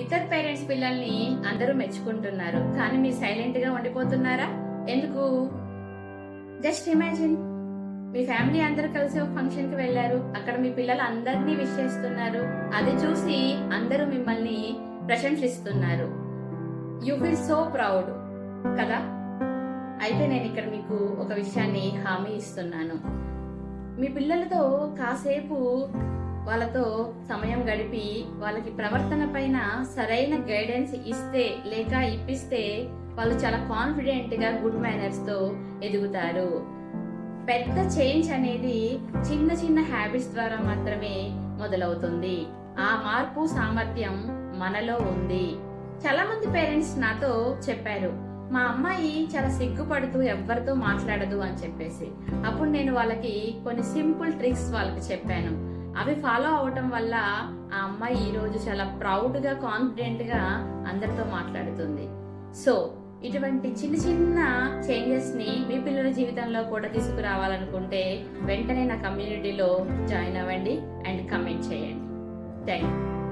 ఇతర పేరెంట్స్ పిల్లల్ని అందరూ మెచ్చుకుంటున్నారు, కానీ మీరు సైలెంట్ గా ఉండిపోతున్నారా? ఎందుకు? జస్ట్ ఇమాజిన్, మీ ఫ్యామిలీ అందరూ కలిసి ఒక ఫంక్షన్ కి వెళ్లారు, అక్కడ మీ పిల్లలు అందరినీ విష్ చేస్తున్నారు, అది చూసి అందరూ మిమ్మల్ని ప్రశంసిస్తున్నారు. యు ఫీల్ సో ప్రౌడ్ కదా? అయితే నేను ఇక్కడ మీకు ఒక విషయాన్ని హామీ ఇస్తున్నాను. మీ పిల్లలతో కాసేపు వాళ్ళతో సమయం గడిపి వాళ్ళకి ప్రవర్తన పైన సరైన గైడెన్స్ ఇస్తే లేక ఇప్పిస్తే వాళ్ళు చాలా కాన్ఫిడెంట్ గా గుడ్ మేనర్స్ తో ఎదుగుతారు. పెద్ద చేంజ్ అనేది చిన్న చిన్న హ్యాబిట్స్ ద్వారా మాత్రమే మొదలవుతుంది. ఆ మార్పు సామర్థ్యం మనలో ఉంది. చాలా మంది పేరెంట్స్ నాతో చెప్పారు, మా అమ్మాయి చాలా సిగ్గుపడుతూ ఎవరితో మాట్లాడదు అని చెప్పేసి. అప్పుడు నేను వాళ్ళకి కొన్ని సింపుల్ ట్రిక్స్ వాళ్ళకి చెప్పాను. అవి ఫాలో అవటం వల్ల ఆ అమ్మాయి ఈ రోజు చాలా ప్రౌడ్ గా కాన్ఫిడెంట్ గా అందరితో మాట్లాడుతుంది. సో ఇటువంటి చిన్న చిన్న చేంజెస్ ని మీ పిల్లల జీవితంలో కూడా తీసుకురావాలనుకుంటే వెంటనే నా కమ్యూనిటీలో జాయిన్ అవ్వండి అండ్ కమెంట్ చేయండి. Thank you.